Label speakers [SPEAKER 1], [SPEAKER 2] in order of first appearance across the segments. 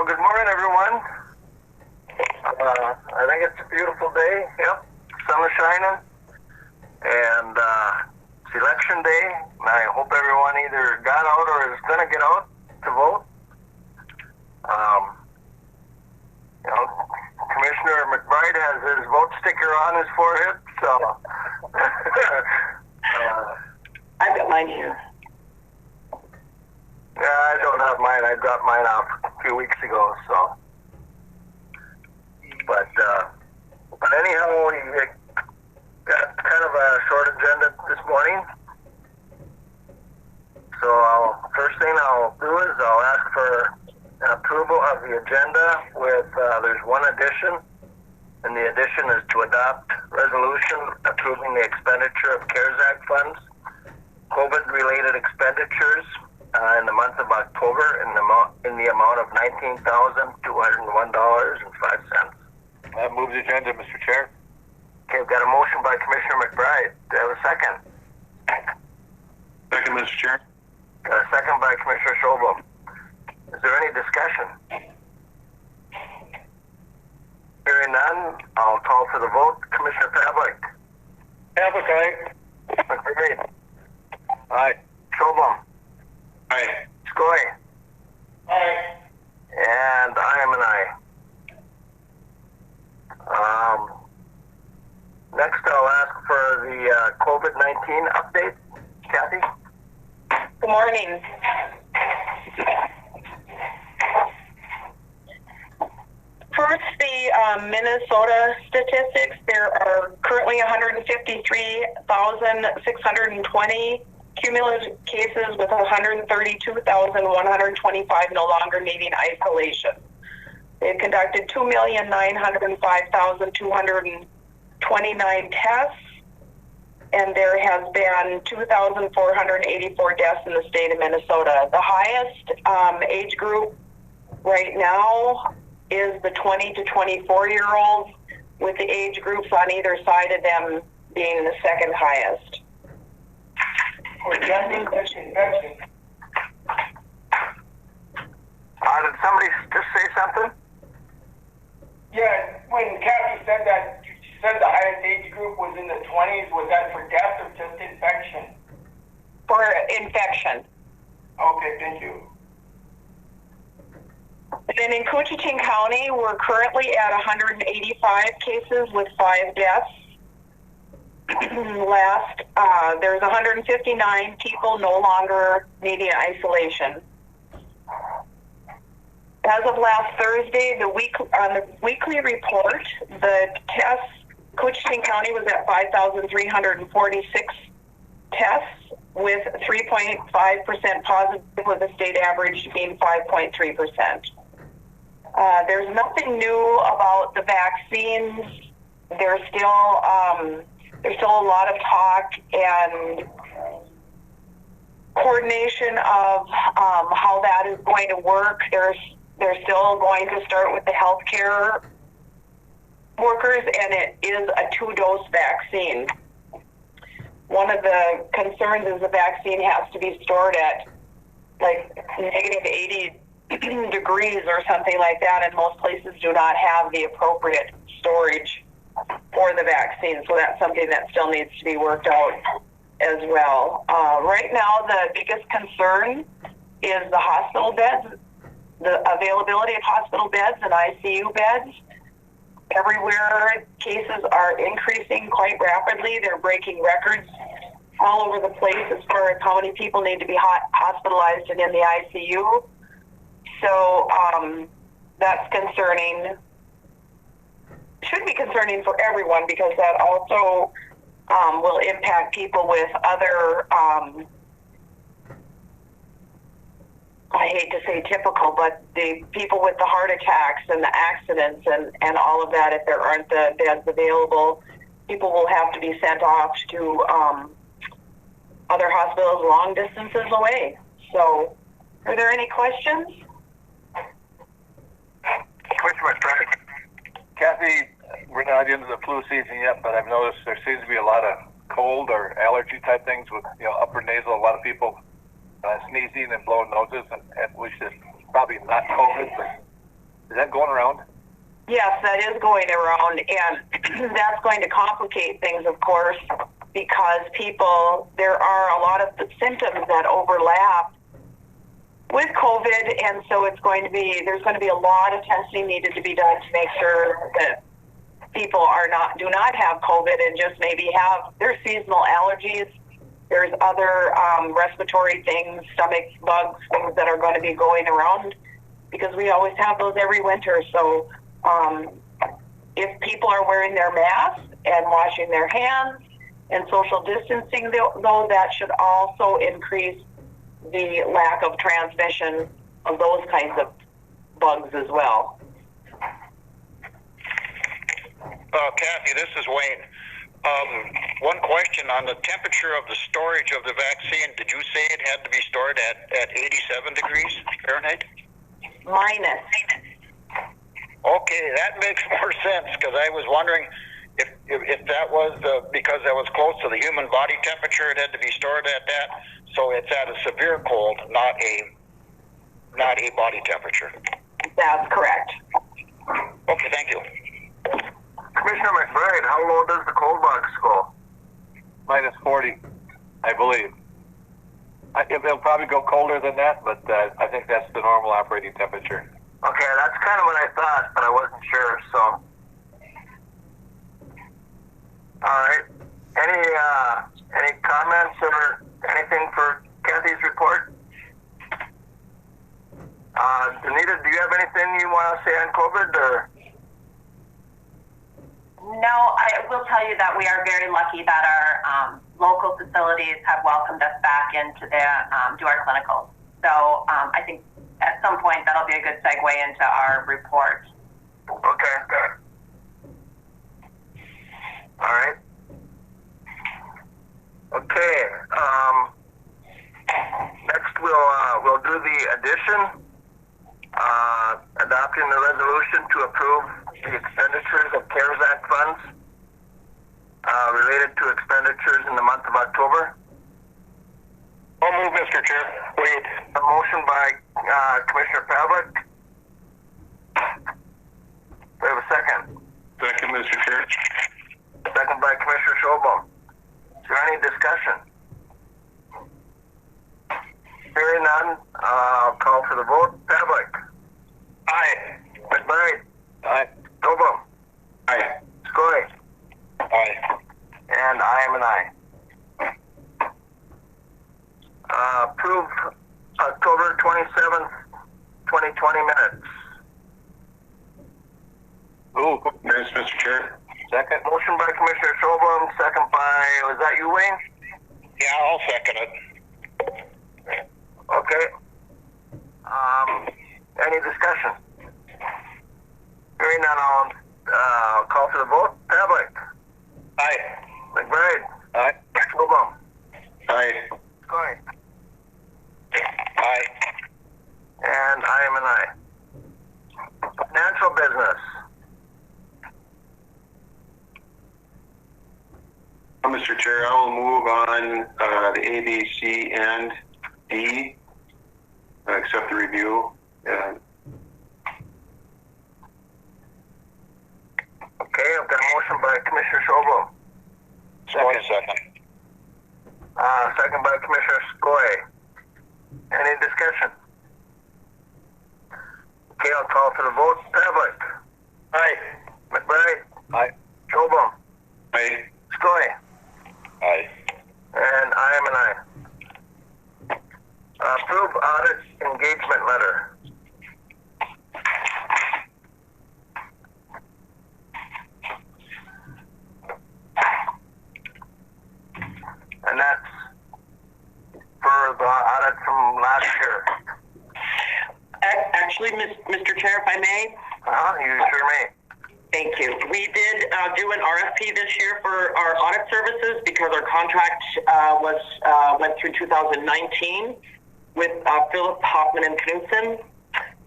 [SPEAKER 1] good morning, everyone. I think it's a beautiful day. Yep, sun is shining, and it's election day. And I hope everyone either got out or is going to get out to vote. Commissioner McBride has his vote sticker on his forehead, so
[SPEAKER 2] I've got mine here.
[SPEAKER 1] Yeah, I don't have mine. I dropped mine off a few weeks ago, so. But anyhow, we got kind of a short agenda this morning. So first thing I'll do is I'll ask for an approval of the agenda with, there's one addition, and the addition is to adopt resolution approving the expenditure of CARES Act funds, COVID-related expenditures, in the month of October in the amount of $19,201.05.
[SPEAKER 3] That moves the agenda, Mr. Chair.
[SPEAKER 1] Okay, we've got a motion by Commissioner McBride. Do I have a second?
[SPEAKER 3] Second, Mr. Chair.
[SPEAKER 1] Got a second by Commissioner Schobel. Is there any discussion? Hearing none, I'll call for the vote. Commissioner Pavlik.
[SPEAKER 3] Pavlik, aye.
[SPEAKER 1] McBride.
[SPEAKER 3] Aye.
[SPEAKER 1] Schobel.
[SPEAKER 3] Aye.
[SPEAKER 1] Skoy.
[SPEAKER 2] Aye.
[SPEAKER 1] And I am an aye. Next, I'll ask for the COVID-19 update. Kathy?
[SPEAKER 2] Good morning. First, the Minnesota statistics. There are currently 153,620 cumulative cases, with 132,125 no longer needing isolation. They've conducted 2,905,229 tests, and there has been 2,484 deaths in the state of Minnesota. The highest age group right now is the 20 to 24-year-olds, with the age groups on either side of them being the second highest.
[SPEAKER 1] Did somebody just say something?
[SPEAKER 4] Yeah, when Kathy said that, she said the highest age group was in the 20s. Was that for death or just infection?
[SPEAKER 2] For infection.
[SPEAKER 4] Okay, thank you.
[SPEAKER 2] And then in Koochiching County, we're currently at 185 cases with 5 deaths. There's 159 people no longer needing isolation. As of last Thursday, on the weekly report, the tests, Koochiching County was at 5,346 tests, with 3.5% positive, with the state average being 5.3%. There's nothing new about the vaccines. There's still a lot of talk and coordination of how that is going to work. They're still going to start with the healthcare workers, and it is a 2-dose vaccine. One of the concerns is the vaccine has to be stored at like negative 80 degrees or something like that, and most places do not have the appropriate storage for the vaccine, so that's something that still needs to be worked out as well. Right now, the biggest concern is the hospital beds, the availability of hospital beds and ICU beds. Everywhere, cases are increasing quite rapidly. They're breaking records all over the place as far as how many people need to be hospitalized and in the ICU. So that's concerning. Should be concerning for everyone, because that also will impact people with other, I hate to say typical, but the people with the heart attacks and the accidents and all of that. If there aren't the beds available, people will have to be sent off to other hospitals long distances away. So, are there any questions?
[SPEAKER 1] Commissioner McBride.
[SPEAKER 3] Kathy, we're not into the flu season yet, but I've noticed there seems to be a lot of cold or allergy type things with, upper nasal. A lot of people sneezing and blowing noses, and which is probably not COVID, but Is that going around?
[SPEAKER 2] Yes, that is going around, and that's going to complicate things, of course, because there are a lot of the symptoms that overlap with COVID, and so there's going to be a lot of testing needed to be done to make sure that people do not have COVID and just maybe have their seasonal allergies. There's other respiratory things, stomach bugs, things that are going to be going around because we always have those every winter. So if people are wearing their masks and washing their hands and social distancing, though, that should also increase the lack of transmission of those kinds of bugs as well.
[SPEAKER 5] Kathy, this is Wayne. One question on the temperature of the storage of the vaccine. Did you say it had to be stored at 87 degrees Fahrenheit?
[SPEAKER 2] Minus.
[SPEAKER 5] Okay, that makes more sense because I was wondering if that was because that was close to the human body temperature, it had to be stored at that. So it's at a severe cold, not a body temperature.
[SPEAKER 2] That's correct.
[SPEAKER 5] Okay, thank you.
[SPEAKER 1] Commissioner McBride, how low does the cold box go?
[SPEAKER 3] Minus 40, I believe. It'll probably go colder than that, but I think that's the normal operating temperature.
[SPEAKER 1] Okay, that's kind of what I thought, but I wasn't sure, so. All right. Any comments or anything for Kathy's report? Danita, do you have anything you want to say on COVID, or?
[SPEAKER 6] No, I will tell you that we are very lucky that our local facilities have welcomed us back into do our clinicals. So I think at some point that'll be a good segue into our report.
[SPEAKER 1] Okay. All right. Okay. Next, we'll do the addition, adopting the resolution to approve the expenditures of CARES Act funds related to expenditures in the month of October.
[SPEAKER 5] I'll move, Mr. Chair. Wait.
[SPEAKER 1] A motion by Commissioner Pavlik. We have a second.
[SPEAKER 5] Second, Mr. Chair.
[SPEAKER 1] Second by Commissioner Schobel. Is there any discussion? Hearing none, I'll call for the vote. Pavlik.
[SPEAKER 5] Aye.
[SPEAKER 1] McBride.
[SPEAKER 3] Aye.
[SPEAKER 1] Schobel.
[SPEAKER 5] Aye.
[SPEAKER 1] Skoye.
[SPEAKER 5] Aye.
[SPEAKER 1] And I am an aye. Approve October 27th, 2020 minutes.
[SPEAKER 3] Ooh,
[SPEAKER 5] Minutes, Mr. Chair.
[SPEAKER 3] second.
[SPEAKER 1] Motion by Commissioner Schobel, second by, was that you, Wayne?
[SPEAKER 5] Yeah, I'll second it.
[SPEAKER 1] Okay. Any discussion? Hearing none, I'll call for the vote. Pavlik.
[SPEAKER 5] Aye.
[SPEAKER 1] McBride.
[SPEAKER 3] Aye.
[SPEAKER 1] Schobel.
[SPEAKER 5] Aye.
[SPEAKER 1] Skoye.
[SPEAKER 5] Aye.
[SPEAKER 1] And I am an aye. Financial business.
[SPEAKER 5] Mr. Chair, I will move on the A, B, C, and D. Accept the review.
[SPEAKER 1] Okay, I've got a motion by Commissioner Schobel.
[SPEAKER 5] Second.
[SPEAKER 1] Second by Commissioner Skoye. Any discussion? Okay, I'll call for the vote. Pavlik.
[SPEAKER 5] Aye.
[SPEAKER 1] McBride.
[SPEAKER 3] Aye.
[SPEAKER 1] Schobel.
[SPEAKER 5] Aye.
[SPEAKER 1] Skoye.
[SPEAKER 5] Aye.
[SPEAKER 1] And I am an aye. Approve audit engagement letter. And that's for the audit from last year.
[SPEAKER 2] Actually, Mr. Chair, if I may.
[SPEAKER 1] You sure may.
[SPEAKER 2] Thank you. We did do an RFP this year for our audit services because our contract went through 2019 with Philip Hoffman and Knudsen.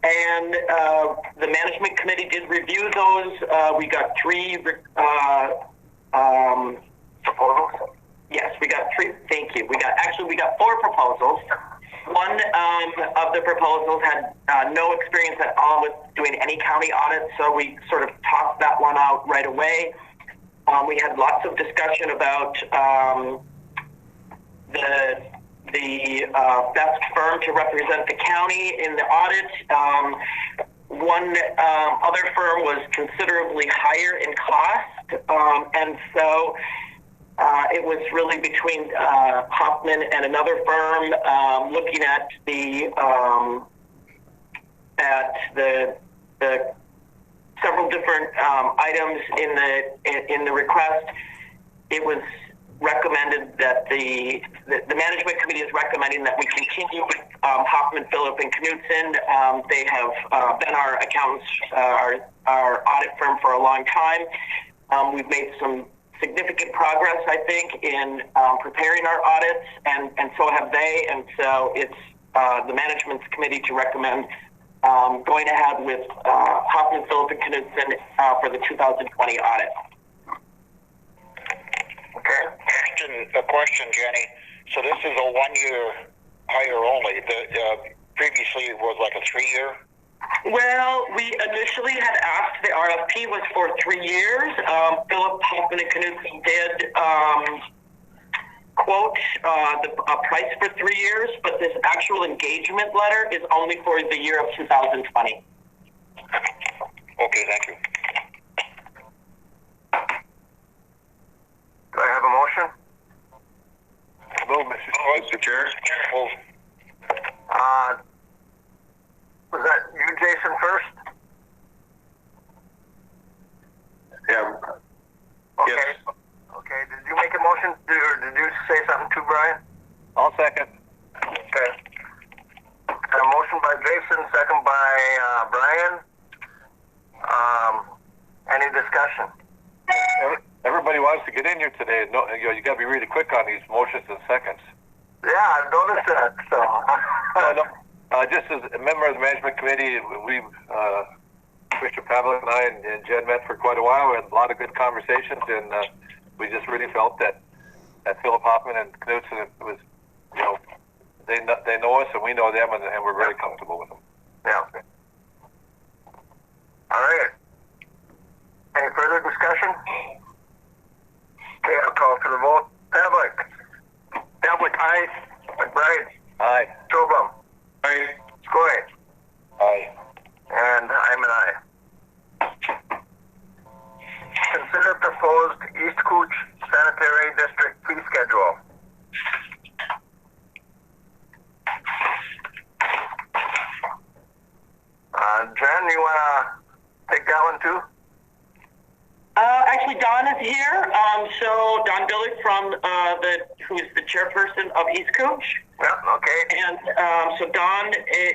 [SPEAKER 2] And the management committee did review those. We got three
[SPEAKER 1] Proposals?
[SPEAKER 2] yes, we got three. Thank you. We got four proposals. One of the proposals had no experience at all with doing any county audits, so we sort of tossed that one out right away. We had lots of discussion about the best firm to represent the county in the audit. One other firm was considerably higher in cost, and so it was really between Hoffman and another firm looking at the several different items in the request. It was recommended that the management committee is recommending that we continue with Hoffman, Phillip, and Knudsen. They have been our accountants, our audit firm for a long time. We've made some significant progress, I think, in preparing our audits, and so have they. And so it's the management's committee to recommend going ahead with Hoffman, Phillip, and Knudsen for the 2020 audit.
[SPEAKER 5] Okay. A question, Jenny. So this is a 1-year hire only. Previously it was like a 3-year?
[SPEAKER 2] Well, we initially had asked, the RFP was for 3 years. Phillip, Hoffman, and Knudsen did quote a price for 3 years, but this actual engagement letter is only for the year of 2020.
[SPEAKER 5] Okay, thank you.
[SPEAKER 1] Do I have a motion?
[SPEAKER 3] Hello, Mr. Chair.
[SPEAKER 5] Move.
[SPEAKER 1] Was that you, Jason, first?
[SPEAKER 3] Yeah.
[SPEAKER 1] Okay.
[SPEAKER 3] Yes.
[SPEAKER 1] Okay. Did you make a motion, or did you say something too, Brian?
[SPEAKER 3] I'll second.
[SPEAKER 1] Okay. Got a motion by Jason, second by Brian. Any discussion?
[SPEAKER 3] Everybody wants to get in here today. No, you got to be really quick on these motions and seconds.
[SPEAKER 1] Yeah, I've noticed that. So.
[SPEAKER 3] Just as a member of the management committee, Mr. Pavlik and I and Jen met for quite a while. We had a lot of good conversations, and we just really felt that Phillip Hoffman and Knudsen was, they know us and we know them, and we're very comfortable with them.
[SPEAKER 1] Yeah. All right. Any further discussion? Okay, I'll call for the vote. Pavlik. Pavlik, aye. McBride.
[SPEAKER 3] Aye.
[SPEAKER 1] Tobum.
[SPEAKER 3] Aye.
[SPEAKER 1] Skoye.
[SPEAKER 5] Aye.
[SPEAKER 1] And I'm an aye. Consider proposed East Cooch Sanitary District fee schedule. Jen, you want to take that one too?
[SPEAKER 2] Actually, Don is here. So Don Billig who is the chairperson of East Cooch.
[SPEAKER 1] Yeah, okay.
[SPEAKER 2] And so Don,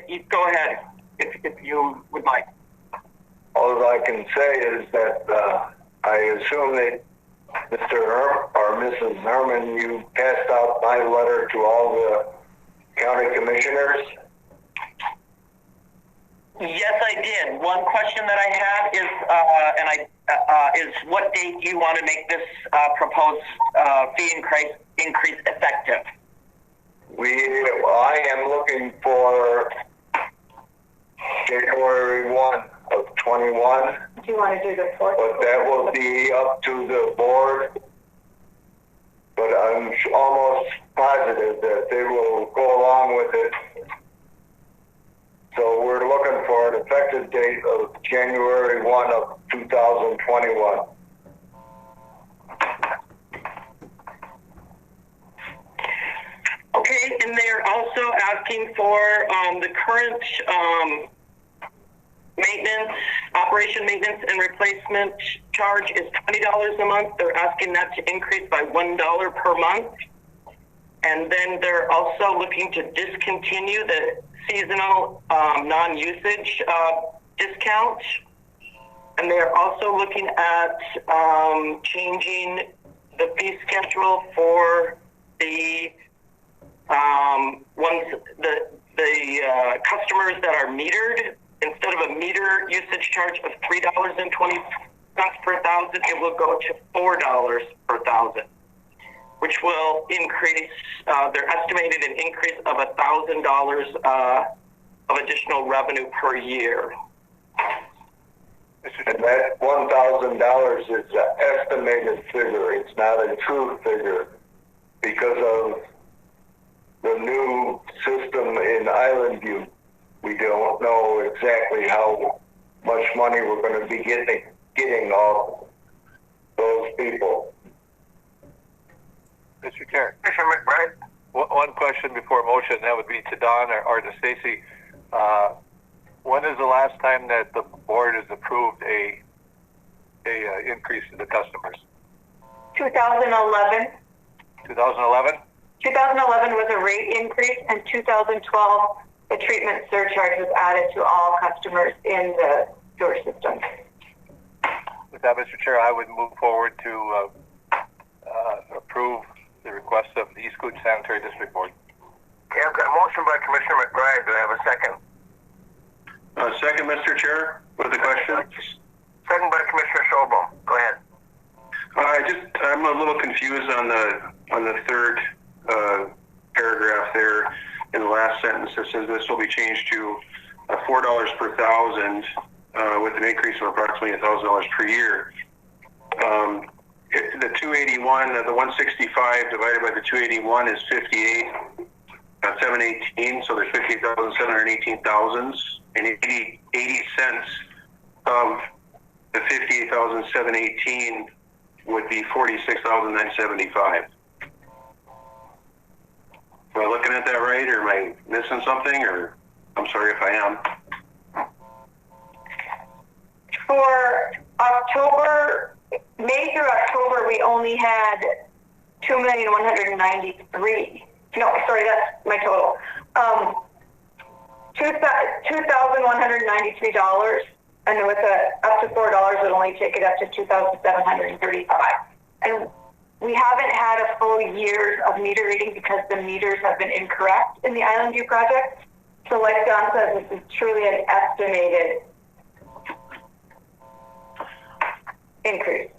[SPEAKER 2] you go ahead if you would like.
[SPEAKER 7] All I can say is that I assume that Mr. or Mrs. Herman, you passed out my letter to all the county commissioners.
[SPEAKER 2] Yes, I did. One question that I have is, is what date do you want to make this proposed fee increase effective?
[SPEAKER 7] I am looking for January 1 of 21.
[SPEAKER 8] Do you want to do the 4th?
[SPEAKER 7] But that will be up to the board. But I'm almost positive that they will go along with it. So we're looking for an effective date of January 1 of 2021.
[SPEAKER 2] Okay, and they're also asking for the current operation maintenance and replacement charge is $20 a month. They're asking that to increase by $1 per month. And then they're also looking to discontinue the seasonal non-usage discount. And they're also looking at changing the fee schedule for the customers that are metered. Instead of a meter usage charge of $3.20 per thousand, it will go to $4 per thousand. which will increase, they're estimated an increase of $1,000 of additional revenue per year.
[SPEAKER 7] And that $1,000 is an estimated figure. It's not a true figure because of the new system in Island View. We don't know exactly how much money we're going to be getting off those people.
[SPEAKER 3] Mr. Chair.
[SPEAKER 1] Commissioner McBride?
[SPEAKER 3] One question before motion, that would be to Don or to Stacy. When is the last time that the board has approved a increase to the customers?
[SPEAKER 2] 2011.
[SPEAKER 3] 2011?
[SPEAKER 2] 2011 was a rate increase, and 2012, the treatment surcharge was added to all customers in the sewer system.
[SPEAKER 3] With that, Mr. Chair, I would move forward to approve the request of the East Koochiching Sanitary District Board.
[SPEAKER 1] Okay, I've got a motion by Commissioner McBride. Do I have a second?
[SPEAKER 8] Second, Mr. Chair, with the question.
[SPEAKER 1] Second by Commissioner Schobel. Go ahead.
[SPEAKER 8] I'm a little confused on the third paragraph there in the last sentence. It says this will be changed to $4 per thousand with an increase of approximately $1,000 per year. The 281, the 165 divided by the 281 is 58,718. So there's 58,718 thousandths, and 80 cents of the 58,718 would be 46,975. Am I looking at that right, or am I missing something? Or I'm sorry if I am.
[SPEAKER 2] For October, May through October, we only had 2,193,000. No, sorry, that's my total. $2,193, and with up to $4, it'll only take it up to 2,735. And we haven't had a full year of meter reading because the meters have been incorrect in the Island View project. So like Don says, this is truly an estimated increase.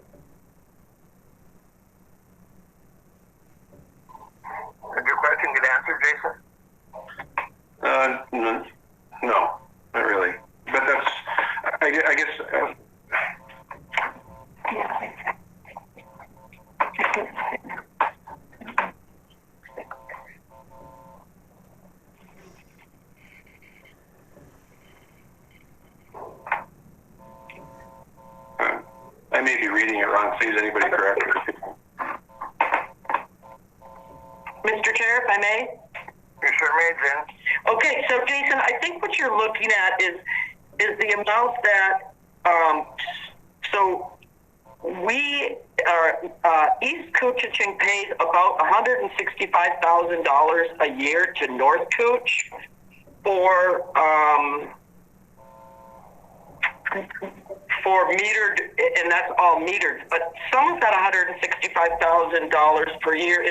[SPEAKER 1] Did your question get answered, Jason?
[SPEAKER 8] No, not really. But that's, I guess. I may be reading it wrong. Please, anybody correct me?
[SPEAKER 2] Mr. Chair, if I may?
[SPEAKER 1] You sure may, Jen.
[SPEAKER 2] Okay, so Jason, I think what you're looking at is the amount that, so we are, East Koochiching pays about $165,000 a year to North Cooch for metered, and that's all metered. But some of that $165,000 per year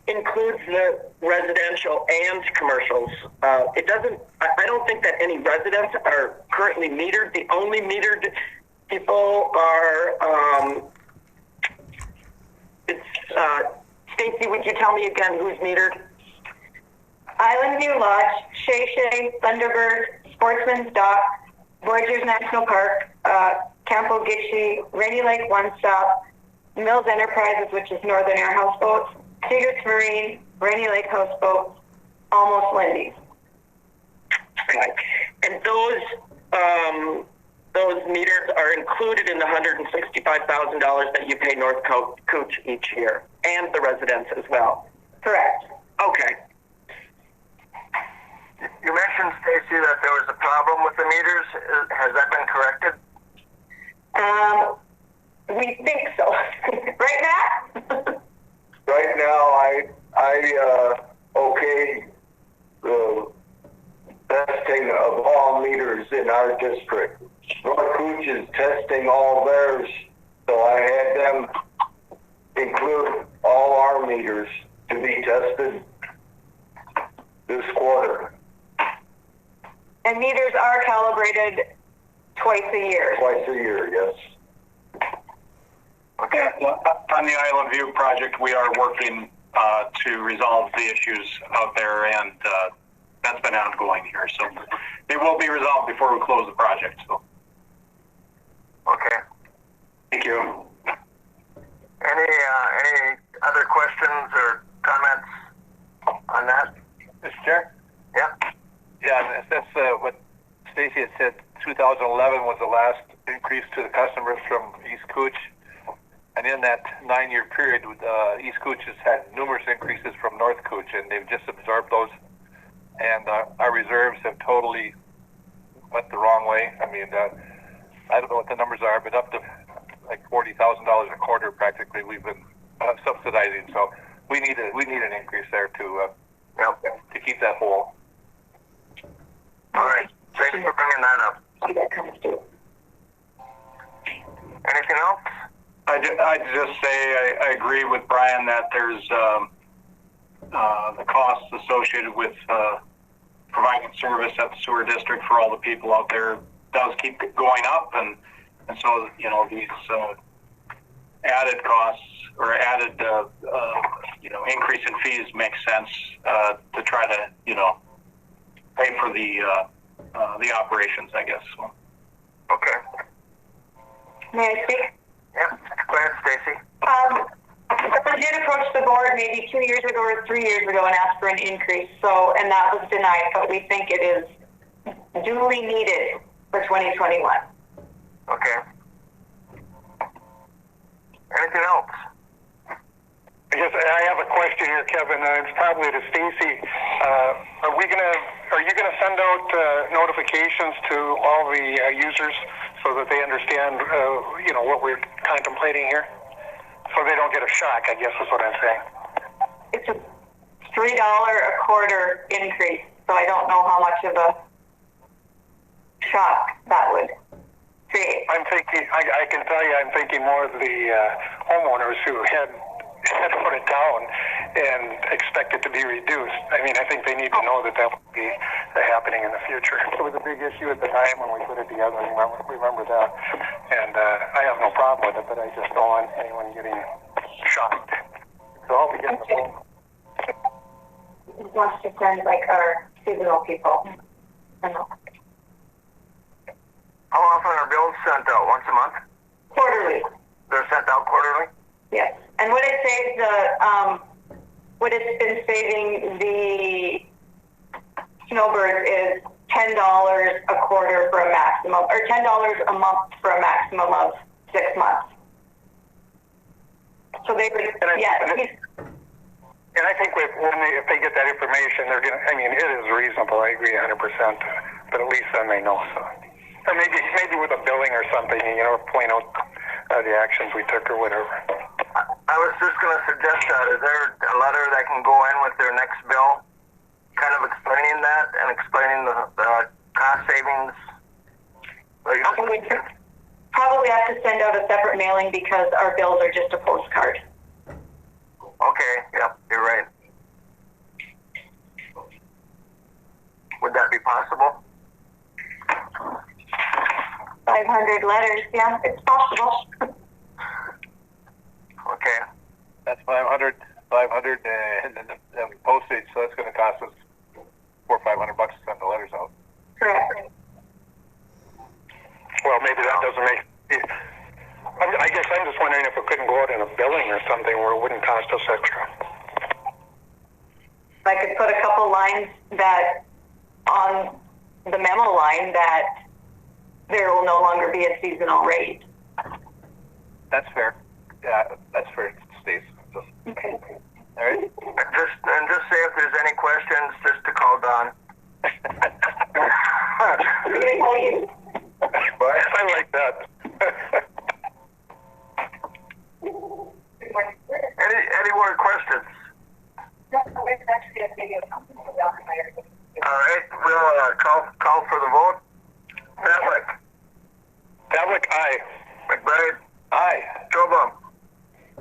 [SPEAKER 2] includes the residential and commercials. It doesn't. I don't think that any residents are currently metered. The only metered people are. Stacy, would you tell me again who's metered? Island View Lodge, Shay Shay, Thunderbird, Sportsman's Dock, Voyagers National Park, Campo Gitche, Rainy Lake One Stop, Mills Enterprises, which is Northern Air Houseboats, Cedars Marine, Rainy Lake Houseboats, Almost Lindy's. Right. And those meters are included in the $165,000 that you pay North Cooch each year, and the residents as well. Correct. Okay.
[SPEAKER 1] You mentioned, Stacy, that there was a problem with the meters. Has that been corrected?
[SPEAKER 2] We think so. Right now?
[SPEAKER 7] Right now, I okayed the testing of all meters in our district. North Cooch is testing all theirs, so I had them include all our meters to be tested this quarter.
[SPEAKER 2] And meters are calibrated twice a year.
[SPEAKER 7] Twice a year, yes.
[SPEAKER 1] Okay.
[SPEAKER 9] On the Island View project, we are working to resolve the issues out there, and that's been ongoing here. So they will be resolved before we close the project. So.
[SPEAKER 1] Okay.
[SPEAKER 9] Thank you.
[SPEAKER 1] Any other questions or comments on that?
[SPEAKER 3] Mr. Chair?
[SPEAKER 1] Yeah.
[SPEAKER 3] Yeah, that's what Stacy had said. 2011 was the last increase to the customers from East Cooch. And in that 9-year period, East Cooch has had numerous increases from North Cooch, and they've just absorbed those. And our reserves have totally went the wrong way. I mean, I don't know what the numbers are, but up to like $40,000 a quarter practically we've been subsidizing. So we need an increase there to keep that whole.
[SPEAKER 1] All right. Thanks for bringing that up. Anything else?
[SPEAKER 9] I'd just say I agree with Brian that there's the costs associated with providing service at the sewer district for all the people out there does keep going up, and so these added costs or added increase in fees makes sense to try to pay for the operations, I guess. So.
[SPEAKER 1] Okay.
[SPEAKER 2] May I speak?
[SPEAKER 1] Yeah. Go ahead, Stacy.
[SPEAKER 2] I did approach the board maybe 2 years ago or 3 years ago and asked for an increase. And that was denied, but we think it is duly needed for 2021.
[SPEAKER 1] Okay. Anything else?
[SPEAKER 10] I guess I have a question here, Kevin. It's probably to Stacy. Are you gonna send out notifications to all the users so that they understand, what we're contemplating here, so they don't get a shock? I guess is what I'm saying.
[SPEAKER 2] It's a $3 a quarter increase, so I don't know how much of a shock that would create.
[SPEAKER 10] I'm thinking. I can tell you, I'm thinking more of the homeowners who had put it down and expect it to be reduced. I mean, I think they need to know that will be happening in the future. It was a big issue at the time when we put it together. Remember that. And I have no problem with it, but I just don't want anyone getting shocked. So I'll be getting the phone.
[SPEAKER 2] He wants to send our seasonal people.
[SPEAKER 1] How often are bills sent out? Once a month?
[SPEAKER 2] Quarterly.
[SPEAKER 1] They're sent out quarterly?
[SPEAKER 2] Yes. And what it saves what it's been saving the snowbirds is $10 a quarter for a maximum, or $10 a month for a maximum of 6 months. So they would,
[SPEAKER 10] And I think if they get that information, they're gonna. I mean, it is reasonable. I agree 100%. But at least then they know. So, or maybe with a billing or something, point out the actions we took or whatever.
[SPEAKER 1] I was just going to suggest that. Is there a letter that can go in with their next bill, kind of explaining that and explaining the cost savings?
[SPEAKER 2] Probably have to send out a separate mailing because our bills are just a postcard.
[SPEAKER 1] Okay, yep, you're right. Would that be possible?
[SPEAKER 2] 500 letters, yeah, it's possible.
[SPEAKER 1] Okay.
[SPEAKER 3] That's 500, and then postage, so that's going to cost us $400 or $500 to send the letters out.
[SPEAKER 2] Correct.
[SPEAKER 10] Well, maybe that doesn't make. I guess I'm just wondering if it couldn't go out in a billing or something where it wouldn't cost us extra.
[SPEAKER 2] I could put a couple lines that on the memo line that there will no longer be a seasonal rate.
[SPEAKER 3] That's fair. Yeah, that's fair, Steve.
[SPEAKER 2] Okay.
[SPEAKER 3] All right.
[SPEAKER 1] Just say if there's any questions, just to call Don.
[SPEAKER 10] I like that.
[SPEAKER 1] Any more questions? All right, we'll call for the vote.
[SPEAKER 10] Pavlik, aye.
[SPEAKER 1] McBride,
[SPEAKER 3] Aye.
[SPEAKER 1] Jobum,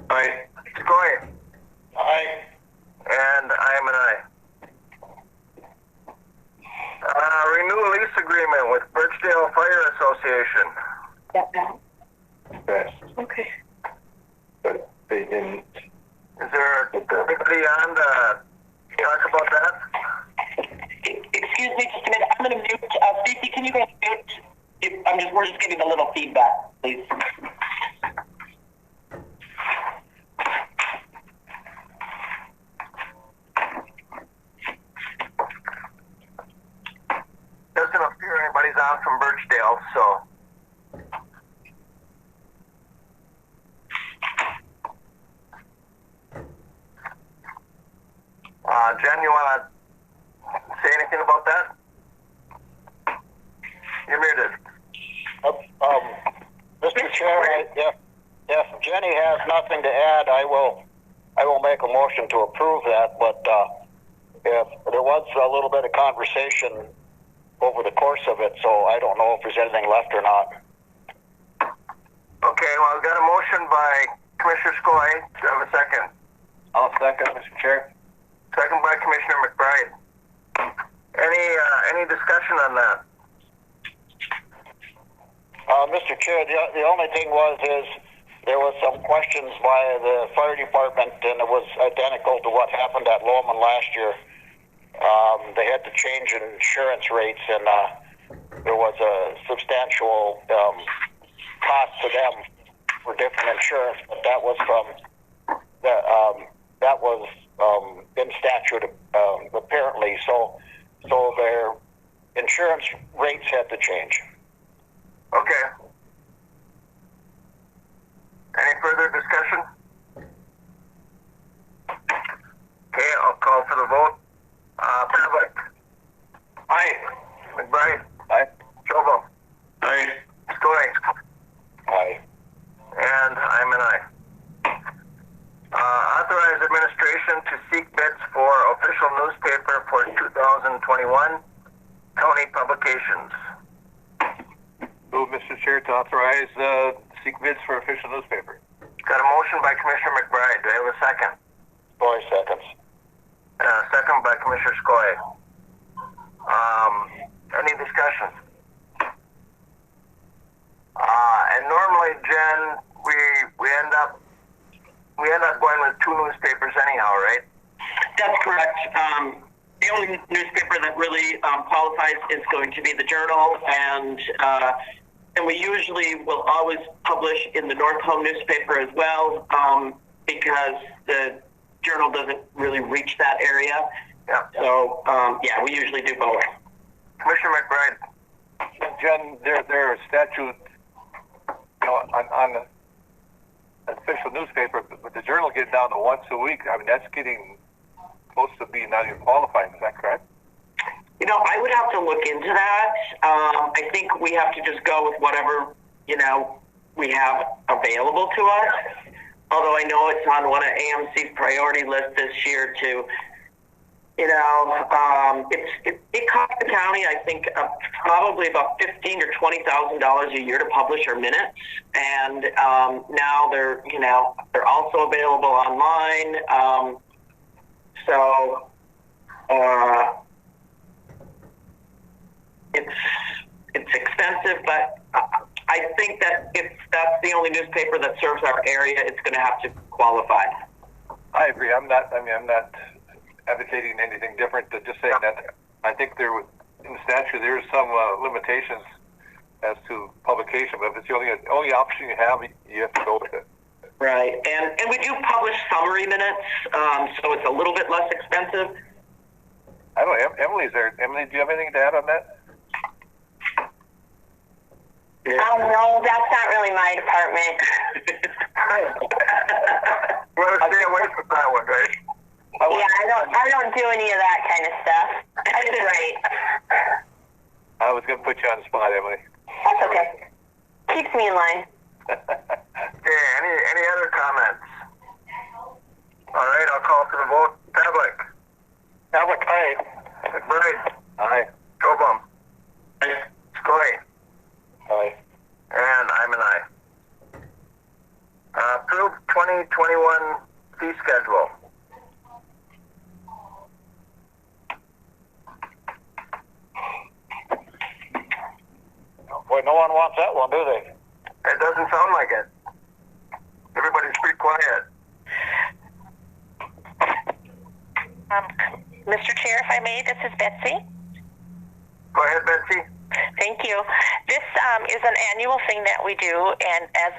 [SPEAKER 9] Aye.
[SPEAKER 1] Skoye,
[SPEAKER 10] Aye.
[SPEAKER 1] and I am an aye. Renew lease agreement with Birchdale Fire Association.
[SPEAKER 2] Okay.
[SPEAKER 7] they didn't.
[SPEAKER 1] Is there anybody on to talk about that?
[SPEAKER 2] Excuse me just a minute. I'm going to mute. Stacy, can you guys mute? We're just getting a little feedback, please.
[SPEAKER 1] Doesn't appear anybody's on from Birchdale, so. Jen, you want to say anything about that? You're muted.
[SPEAKER 5] Mr. Chair, if Jenny has nothing to add, I will make a motion to approve that. But if there was a little bit of conversation over the course of it, so I don't know if there's anything left or not.
[SPEAKER 1] Okay, well, I've got a motion by Commissioner Skoye. Do I have a second?
[SPEAKER 3] I'll second, Mr. Chair.
[SPEAKER 1] Second by Commissioner McBride. Any discussion on that?
[SPEAKER 5] Mr. Chair, the only thing is there was some questions by the fire department, and it was identical to what happened at Lowman last year. They had to change insurance rates, and there was a substantial cost to them for different insurance. But that was in statute apparently. So their insurance rates had to change.
[SPEAKER 1] Okay. Any further discussion? Okay, I'll call for the vote. Pavlik.
[SPEAKER 8] Aye.
[SPEAKER 1] McBride.
[SPEAKER 3] Aye.
[SPEAKER 1] Chobo.
[SPEAKER 8] Aye.
[SPEAKER 1] Skoye.
[SPEAKER 5] Aye.
[SPEAKER 1] And I'm an aye. Authorize administration to seek bids for official newspaper for 2021 county publications.
[SPEAKER 3] Move, Mr. Chair, to authorize seek bids for official newspaper.
[SPEAKER 1] Got a motion by Commissioner McBride. Do I have a second?
[SPEAKER 5] 4 seconds.
[SPEAKER 1] Second by Commissioner Skoye. Any discussion? And normally, Jen, we end up going with 2 newspapers anyhow, right?
[SPEAKER 2] That's correct. The only newspaper that really qualifies is going to be the Journal, and we usually will always publish in the North Home newspaper as well, because the Journal doesn't really reach that area.
[SPEAKER 1] Yeah.
[SPEAKER 2] So we usually do both.
[SPEAKER 1] Commissioner McBride.
[SPEAKER 3] Jen, there are statutes, on the official newspaper, but the Journal gets down to once a week. I mean, that's getting close to being not even qualifying. Is that correct?
[SPEAKER 2] I would have to look into that. I think we have to just go with whatever, we have available to us. Although I know it's on one of AMC's priority list this year to, it costs the county, I think, probably about $15,000 or $20,000 a year to publish our minutes. And now they're also available online. So it's expensive, not. I think that if that's the only newspaper that serves our area, it's going to have to qualify.
[SPEAKER 3] I agree. I'm not advocating anything different. Just saying that I think there was in the statute there are some limitations as to publication, but if it's the only option you have to go with it.
[SPEAKER 2] Right, and we do publish summary minutes, so it's a little bit less expensive.
[SPEAKER 3] I don't know. Emily's there. Emily, do you have anything to add on that?
[SPEAKER 11] No, that's not really my department.
[SPEAKER 1] Well, stay away from that one, right?
[SPEAKER 11] Yeah, I don't do any of that kind of stuff. I just write.
[SPEAKER 3] I was going to put you on the spot, Emily.
[SPEAKER 11] That's okay. Keeps me in line.
[SPEAKER 1] Okay, any other comments? All right, I'll call for the vote. Pavlik.
[SPEAKER 10] Pavlik, aye.
[SPEAKER 1] McBride.
[SPEAKER 3] Aye.
[SPEAKER 1] Chobum.
[SPEAKER 8] Aye.
[SPEAKER 1] Skoye.
[SPEAKER 5] Aye.
[SPEAKER 1] And I'm an aye. Approve 2021 fee schedule.
[SPEAKER 5] Boy, no one wants that one, do they?
[SPEAKER 1] It doesn't sound like it. Everybody's pretty quiet.
[SPEAKER 11] Mr. Chair, if I may, this is Betsy.
[SPEAKER 1] Go ahead, Betsy.
[SPEAKER 11] Thank you. This is an annual thing that we do, and as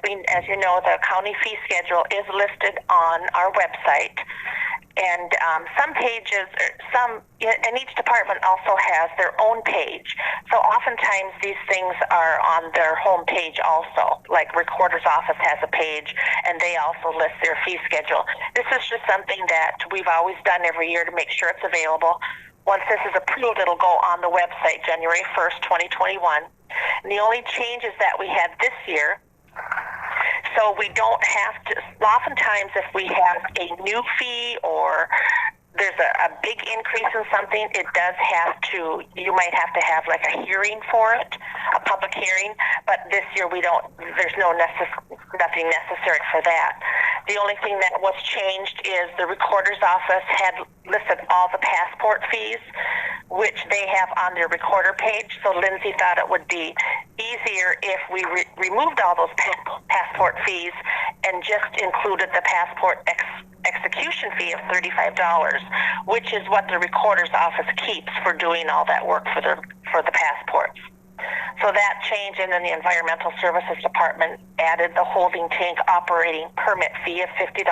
[SPEAKER 11] you know, the county fee schedule is listed on our website. And some pages, and each department also has their own page. So oftentimes these things are on their home page also, like Recorder's Office has a page, and they also list their fee schedule. This is just something that we've always done every year to make sure it's available. Once this is approved, it'll go on the website January 1st, 2021. And the only changes that we had this year, so we don't have to, oftentimes if we have a new fee or there's a big increase in something, it does have to, you might have to have like a hearing for it, a public hearing, but this year we don't, there's nothing necessary for that. The only thing that was changed is the Recorder's Office had listed all the passport fees, which they have on their recorder page. So Lindsay thought it would be easier if we removed all those passport fees and just included the passport execution fee of $35, which is what the Recorder's Office keeps for doing all that work for the passports. So that changed, and then the Environmental Services Department added the holding tank operating permit fee of $50,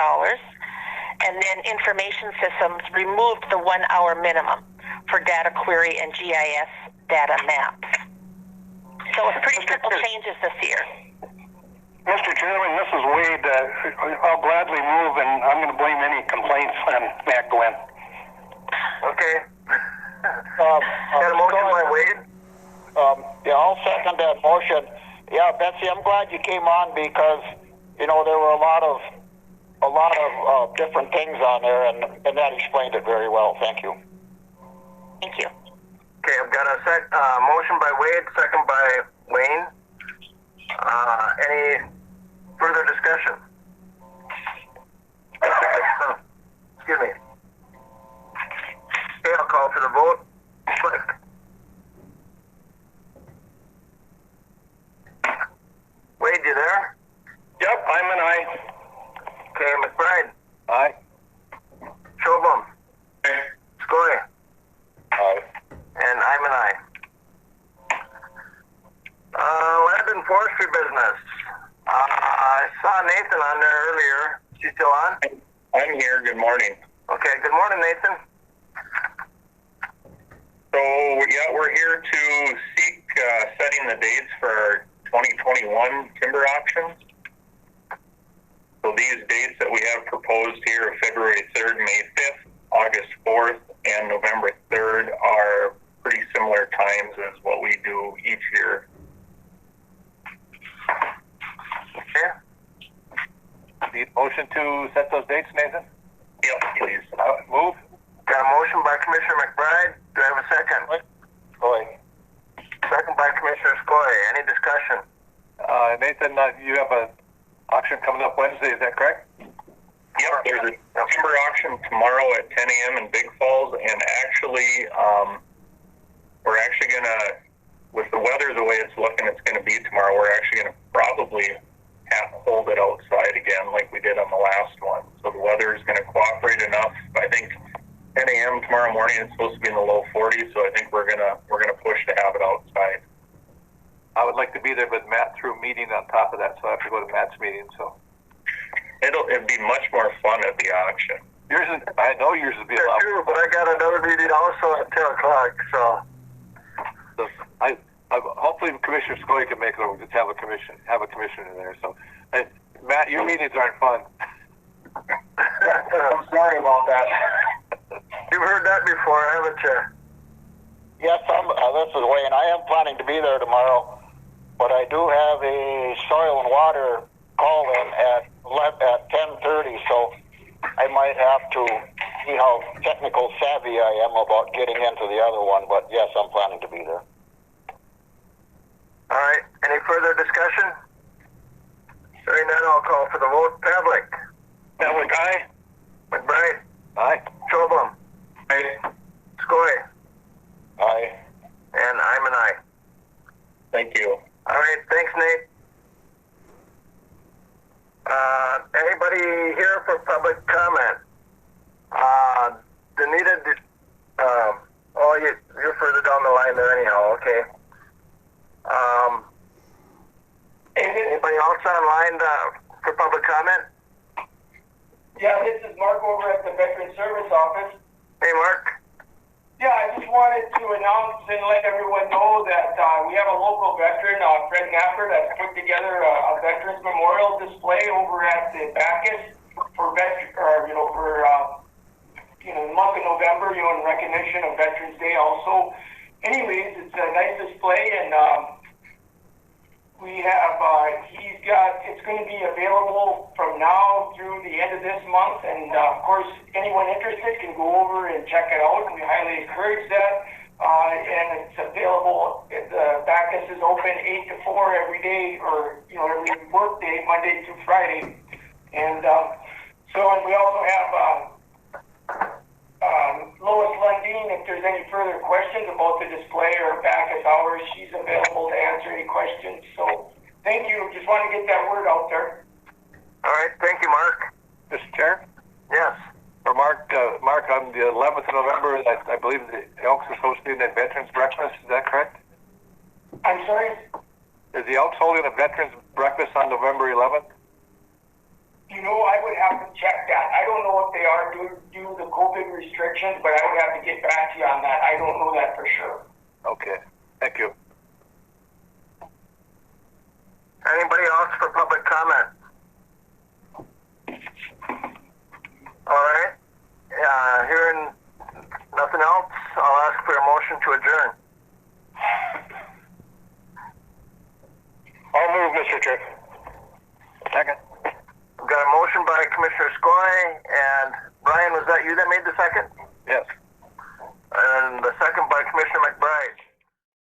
[SPEAKER 11] and then Information Systems removed the 1 hour minimum for data query and GIS data maps. So it's pretty simple changes this year.
[SPEAKER 10] Mr. Chairman, this is Wade. I'll gladly move, and I'm going to blame any complaints on Matt Glenn.
[SPEAKER 1] Okay. Got a motion by Wade?
[SPEAKER 5] Yeah, I'll second that motion. Yeah, Betsy, I'm glad you came on because, you know, there were a lot of different things on there, and that explained it very well. Thank you.
[SPEAKER 11] Thank you.
[SPEAKER 1] Okay, I've got a motion by Wade, second by Wayne. Any further discussion? Excuse me. Okay, I'll call for the vote. Click. Wade, you there?
[SPEAKER 10] Yep, I'm an aye.
[SPEAKER 1] Okay, McBride.
[SPEAKER 3] Aye.
[SPEAKER 1] Schobum. Scoy.
[SPEAKER 5] Aye.
[SPEAKER 1] And I'm an aye. Land and forestry business. I saw Nathan on there earlier. Is he still on?
[SPEAKER 12] I'm here. Good morning.
[SPEAKER 1] Okay, good morning, Nathan.
[SPEAKER 12] So, yeah, we're here to seek setting the dates for our 2021 timber auctions. So these dates that we have proposed here are February 3rd, May 5th, August 4th, and November 3rd are pretty similar times as what we do each year.
[SPEAKER 1] Okay.
[SPEAKER 3] Need motion to set those dates, Nathan?
[SPEAKER 12] Yep, please.
[SPEAKER 3] Move.
[SPEAKER 1] Got a motion by Commissioner McBride. Do I have a second?
[SPEAKER 5] Scoy.
[SPEAKER 1] Second by Commissioner Scoy. Any discussion?
[SPEAKER 3] Nathan, you have an auction coming up Wednesday, is that correct?
[SPEAKER 12] Yep, there's a timber auction tomorrow at 10 a.m. in Big Falls, and actually, we're actually going to, with the weather the way it's looking, it's going to be tomorrow, we're actually going to probably have to hold it outside again like we did on the last one. So the weather is going to cooperate enough. I think 10 a.m. tomorrow morning, it's supposed to be in the low 40s, so I think we're gonna push to have it outside.
[SPEAKER 3] I would like to be there, but Matt threw a meeting on top of that, so I have to go to Matt's meeting. So
[SPEAKER 12] It'd be much more fun at the auction.
[SPEAKER 3] I know yours would be a lot.
[SPEAKER 1] True, but I got another meeting also at 10 o'clock. So
[SPEAKER 3] hopefully Commissioner Scoy can make it over. Just have a commissioner there. So, Matt, your meetings aren't fun.
[SPEAKER 10] I'm sorry about that.
[SPEAKER 1] you've heard that before, haven't you?
[SPEAKER 5] Yes, this is Wayne. I am planning to be there tomorrow, but I do have a soil and water call-in at 10:30, so I might have to see how technical savvy I am about getting into the other one, but yes, I'm planning to be there.
[SPEAKER 1] All right. Any further discussion? Hearing none, I'll call for the vote. Pavlik.
[SPEAKER 10] Pavlik, aye.
[SPEAKER 1] McBride.
[SPEAKER 3] Aye.
[SPEAKER 1] Schobum.
[SPEAKER 10] Aye.
[SPEAKER 1] Scoy.
[SPEAKER 5] Aye.
[SPEAKER 1] And I'm an aye.
[SPEAKER 12] Thank you.
[SPEAKER 1] All right. Thanks, Nate. Anybody here for public comment? The needed else online for public comment?
[SPEAKER 4] Yeah, this is Mark over at the Veteran Service Office.
[SPEAKER 1] Hey, Mark.
[SPEAKER 4] Yeah, I just wanted to announce and let everyone know that we have a local veteran, Fred Napper, that's put together a Veterans Memorial display over at the Bacchus for the month of November, in recognition of Veterans Day also. Anyways, it's a nice display, and we have, it's going to be available from now through the end of this month, and of course, anyone interested can go over and check it out, and we highly encourage that. And it's available, the Bacchus is open 8 to 4 every day, or, every work day, Monday through Friday. And and we also have Lois Lundeen, if there's any further questions about the display or Bacchus hours, she's available to answer any questions. So thank you. Just want to get that word out there.
[SPEAKER 1] All right. Thank you, Mark.
[SPEAKER 3] Mr. Chair?
[SPEAKER 1] Yes.
[SPEAKER 3] For Mark, on the 11th of November, I believe the Elks are hosting a Veterans Breakfast. Is that correct?
[SPEAKER 4] I'm sorry?
[SPEAKER 3] Is the Elks holding a Veterans Breakfast on November 11th?
[SPEAKER 4] I would have to check that. I don't know if they are due to the COVID restrictions, but I would have to get back to you on that. I don't know that for sure.
[SPEAKER 3] Okay. Thank you.
[SPEAKER 1] Anybody else for public comment? All right. Hearing nothing else, I'll ask for a motion to adjourn.
[SPEAKER 5] I'll move, Mr. Chair.
[SPEAKER 3] Second.
[SPEAKER 1] We've got a motion by Commissioner Skoye, and Brian, was that you that made the second?